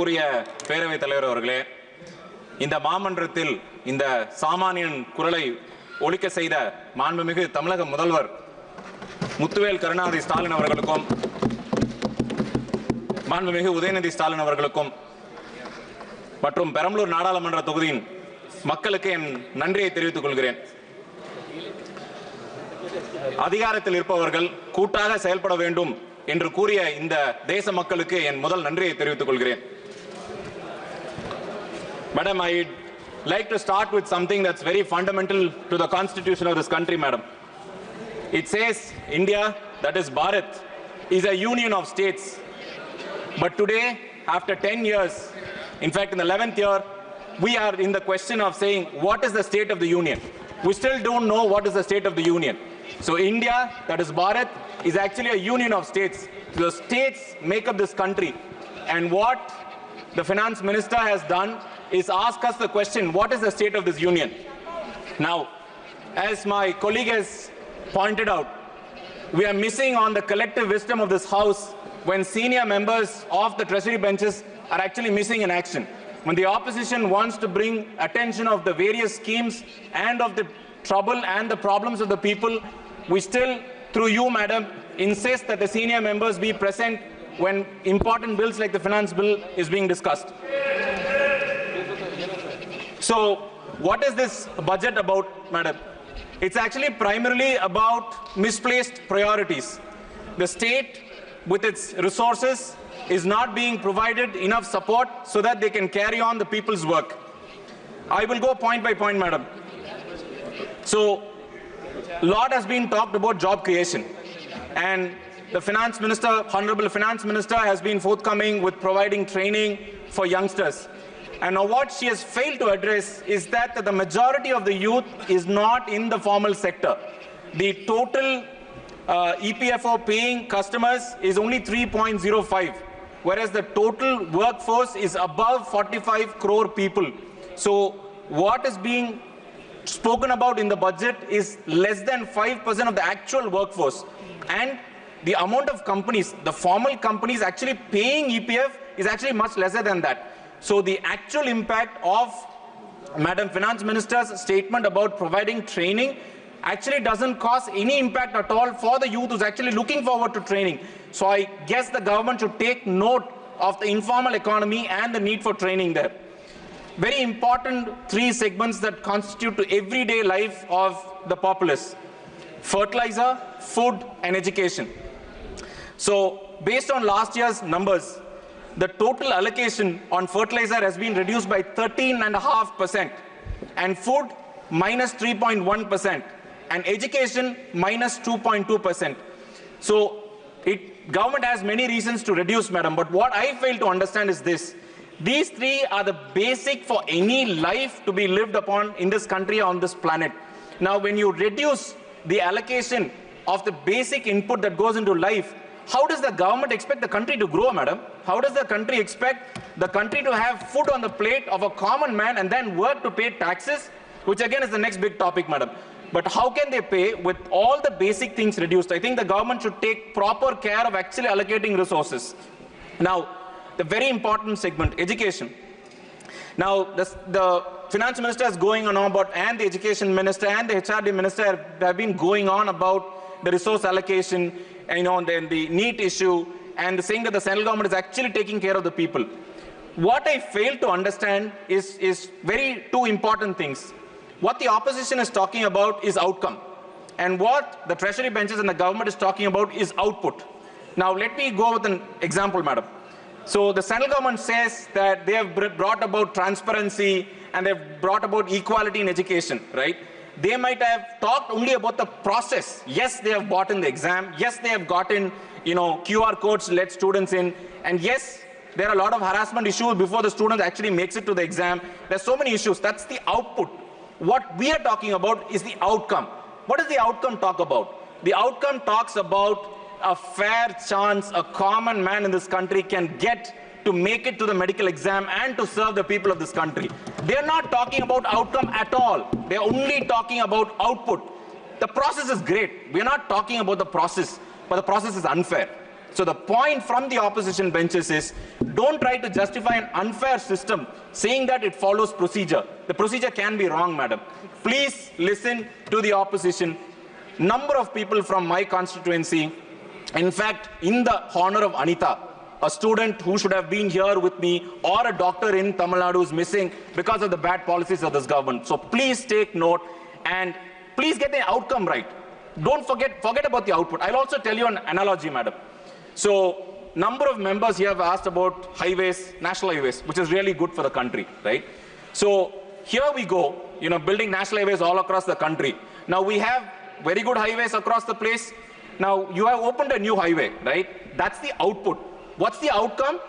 மரியாதைக்குரிய பேரவைத் தலைவர் அவர்களே, இந்த மாமன்றத்தில் இந்த சாமானியன் குரலை ஒலிக்க செய்த மாண்புமிகு தமிழக முதல்வர் முத்துவேல் கருணாநிதி ஸ்டாலின் அவர்களுக்கும் மாண்புமிகு உதயநிதி ஸ்டாலின் அவர்களுக்கும் மற்றும் பெரம்பலூர் நாடாளுமன்ற தொகுதியின் மக்களுக்கு என் நன்றியை தெரிவித்துக் கொள்கிறேன். அதிகாரத்தில் இருப்பவர்கள் கூட்டாக செயல்பட வேண்டும் என்று கூறிய இந்த தேச மக்களுக்கு என் முதல் நன்றியை தெரிவித்துக் கொள்கிறேன். Madam, I'd like to start with something that's very fundamental to the constitution of this country, madam. It says India, that is Bharat, is a union of states. But today, after 10 years, in fact in the 11th year, we are in the question of saying what is the state of the union. We still don't know what is the state of the union. So India, that is Bharat, is actually a union of states. The states make up this country. And what the finance minister has done is ask us the question, what is the state of this union? Now, as my colleague has pointed out, we are missing on the collective wisdom of this house when senior members of the treasury benches are actually missing in action. When the opposition wants to bring attention of the various schemes and of the trouble and the problems of the people, we still, through you, madam, insist that the senior members be present when important bills like the finance bill is being discussed. So, what is this budget about, madam? It's actually primarily about misplaced priorities. The state, with its resources, is not being provided enough support so that they can carry on the people's work. I will go point by point, madam. So, a lot has been talked about job creation, and the finance minister, honorable finance minister, has been forthcoming with providing training for youngsters. And now what she has failed to address is that the majority of the youth is not in the formal sector. The total EPFO paying customers is only 3.05, whereas the total workforce is above 45 crore people. So what is being spoken about in the budget is less than 5% of the actual workforce. And the amount of companies, the formal companies actually paying EPF is actually much lesser than that. So the actual impact of Madam Finance Minister's statement about providing training actually doesn't cause any impact at all for the youth who's actually looking forward to training. So I guess the government should take note of the informal economy and the need for training there. Very important three segments that constitute to everyday life of the populace: fertilizer, food, and education. So based on last year's numbers, the total allocation on fertilizer has been reduced by 13.5%, and food minus 3.1%, and education minus 2.2%. So government has many reasons to reduce, madam, but what I fail to understand is this. These three are the basic for any life to be lived upon in this country, on this planet. Now, when you reduce the allocation of the basic input that goes into life, how does the government expect the country to grow, madam? How does the country expect the country to have food on the plate of a common man and then work to pay taxes, which again is the next big topic, madam? But how can they pay with all the basic things reduced? I think the government should take proper care of actually allocating resources. Now, the very important segment, education. Now, the finance minister is going on about, and the education minister and the HRD minister have been going on about the resource allocation, and then the NEET issue, and saying that the central government is actually taking care of the people. What I fail to understand is very two important things. What the opposition is talking about is outcome, and what the treasury benches and the government is talking about is output. Now, let me go with an example, madam. So the central government says that they have brought about transparency and they've brought about equality in education, right? They might have talked only about the process. Yes, they have bought in the exam. Yes, they have gotten, QR codes to let students in. And yes, there are a lot of harassment issues before the student actually makes it to the exam. There's so many issues. That's the output. What we are talking about is the outcome. What does the outcome talk about? The outcome talks about a fair chance a common man in this country can get to make it to the medical exam and to serve the people of this country. They're not talking about outcome at all. They're only talking about output. The process is great. We're not talking about the process, but the process is unfair. So the point from the opposition benches is, don't try to justify an unfair system saying that it follows procedure. The procedure can be wrong, madam. Please listen to the opposition. Number of people from my constituency, in fact, in the honor of Anita, a student who should have been here with me, or a doctor in Tamil Nadu is missing because of the bad policies of this government. So please take note and please get the outcome right. Don't forget about the output. I'll also tell you an analogy, madam. So, number of members here have asked about highways, national highways, which is really good for the country, right? So, here we go, building national highways all across the country. Now, we have very good highways across the place. Now, you have opened a new highway, right? That's the output. What's the outcome?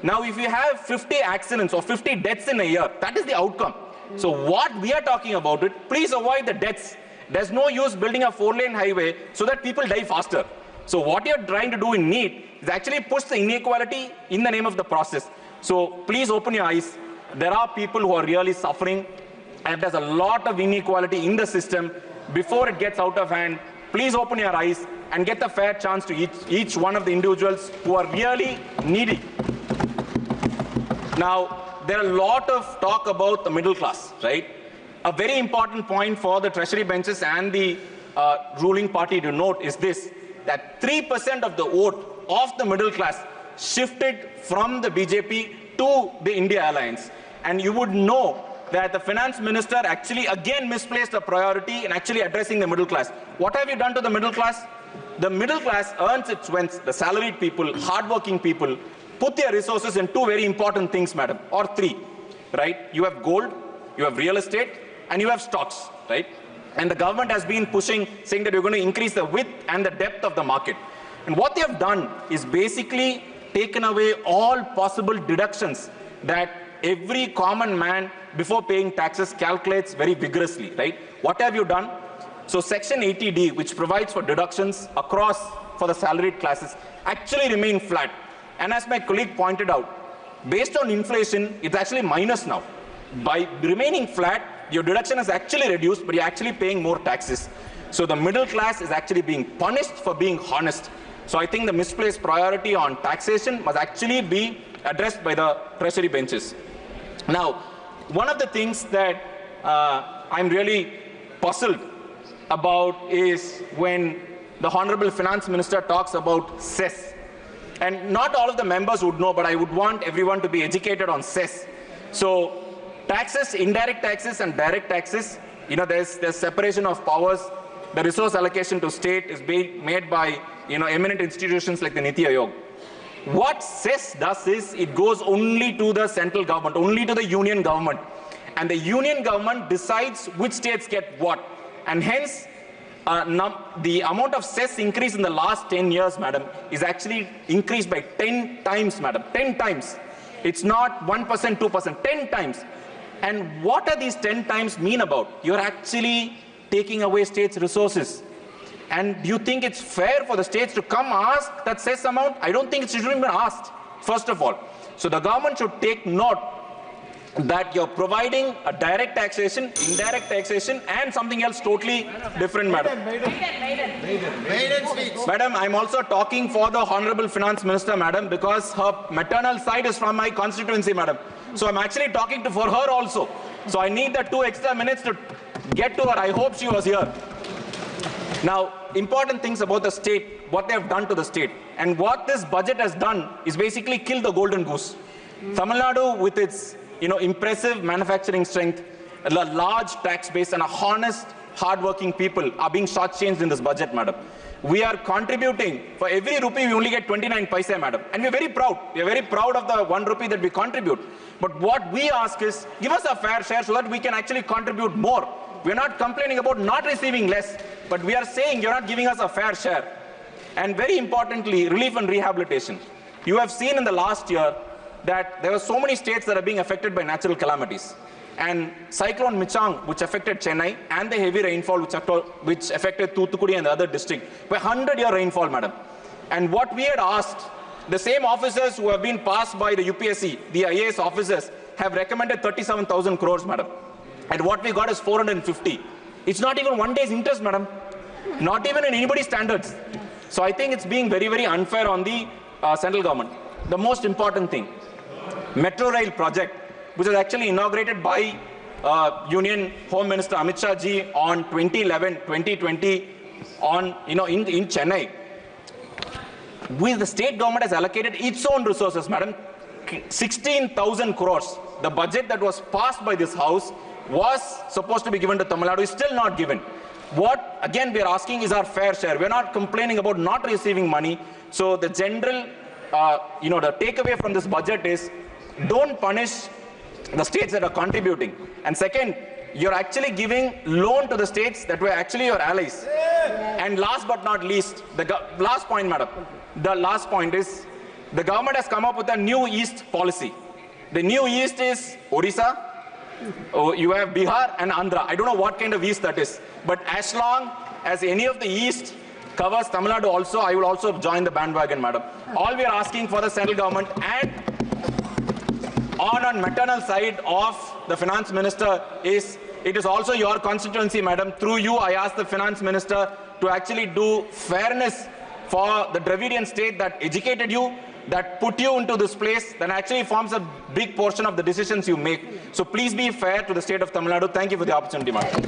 Now, if you have 50 accidents or 50 deaths in a year, that is the outcome. So, what we are talking about it, please avoid the deaths. There's no use building a 4-lane highway so that people die faster. So what you're trying to do in NEET is actually push the inequality in the name of the process. So please open your eyes. There are people who are really suffering, and there's a lot of inequality in the system. Before it gets out of hand, please open your eyes and get a fair chance to each one of the individuals who are really needy. Now, there are a lot of talk about the middle class, right? A very important point for the Treasury benches and the ruling party to note is this, that 3% of the vote of the middle class shifted from the BJP to the India Alliance. And you would know that the finance minister actually again misplaced a priority in actually addressing the middle class. What have you done to the middle class? The middle class earns its rents, the salaried people, hardworking people, put their resources in two very important things, madam, or three, right? You have gold, you have real estate, and you have stocks, right? And the government has been pushing, saying that we're going to increase the width and the depth of the market. And what they have done is basically taken away all possible deductions that every common man, before paying taxes, calculates very vigorously, right? What have you done? So Section 80D, which provides for deductions across for the salaried classes, actually remain flat. And as my colleague pointed out, based on inflation, it's actually minus now. By remaining flat, your deduction is actually reduced, but you're actually paying more taxes. So the middle class is actually being punished for being honest. So I think the misplaced priority on taxation must actually be addressed by the Treasury benches. Now, one of the things that I'm really puzzled about is when the Honorable Finance Minister talks about cess. And not all of the members would know, but I would want everyone to be educated on cess. So taxes, indirect taxes and direct taxes, there's separation of powers. The resource allocation to state is being made by, eminent institutions like the Niti Aayog. What cess does is, it goes only to the central government, only to the union government. And the union government decides which states get what. And hence, the amount of cess increase in the last 10 years, madam, is actually increased by 10 times, madam, 10 times. It's not 1%, 2%, 10 times. And what are these 10 times mean about? You're actually taking away states' resources. And do you think it's fair for the states to come ask that cess amount? I don't think it should even be asked, first of all. So the government should take note that you're providing a direct taxation, indirect taxation, and something else totally different, madam. Madam, I'm also talking for the Honorable Finance Minister, madam, because her maternal side is from my constituency, madam. So I'm actually talking for her also. So I need the 2 extra minutes to get to her. I hope she was here. Now, important things about the state, what they have done to the state. And what this budget has done is basically kill the golden goose. Tamil Nadu, with its impressive manufacturing strength, a large tax base, and a honest, hard-working people are being shortchanged in this budget, madam. We are contributing, for every rupee we only get 29 paise, madam. And we're very proud. We're very proud of the 1 rupee that we contribute. But what we ask is, give us a fair share so that we can actually contribute more. We're not complaining about not receiving less, but we are saying you're not giving us a fair share. And very importantly, relief and rehabilitation. You have seen in the last year that there were so many states that are being affected by natural calamities. And Cyclone Michang, which affected Chennai, and the heavy rainfall which affected Thoothukudi and the other district, were 100-year rainfall, madam. And what we had asked, the same officers who have been passed by the UPSC, the IAS officers, have recommended 37,000 crores, madam. And what we got is 450. It's not even 1 day's interest, madam. Not even in anybody's standards. So I think it's being very, very unfair on the central government. The most important thing, Metro Rail project, which was actually inaugurated by Union Home Minister Amit Shah ji on 2011-2020 on, in Chennai. The state government has allocated its own resources, madam. 16,000 crores. The budget that was passed by this house was supposed to be given to Tamil Nadu, is still not given. What, again, we are asking is our fair share. We are not complaining about not receiving money. So the general, the takeaway from this budget is don't punish the states that are contributing. And second, you're actually giving loan to the states that were actually your allies. And last but not least, last point, madam. The last point is the government has come up with a new East policy. The new East is Odisha, you have Bihar and Andhra. I don't know what kind of East that is. But as long as any of the East covers Tamil Nadu also, I will also join the bandwagon, madam. All we are asking for the central government and on maternal side of the finance minister is, it is also your constituency, madam. Through you, I ask the finance minister to actually do fairness for the Dravidian state that educated you, that put you into this place, that actually forms a big portion of the decisions you make. So please be fair to the state of Tamil Nadu. Thank you for the opportunity, madam.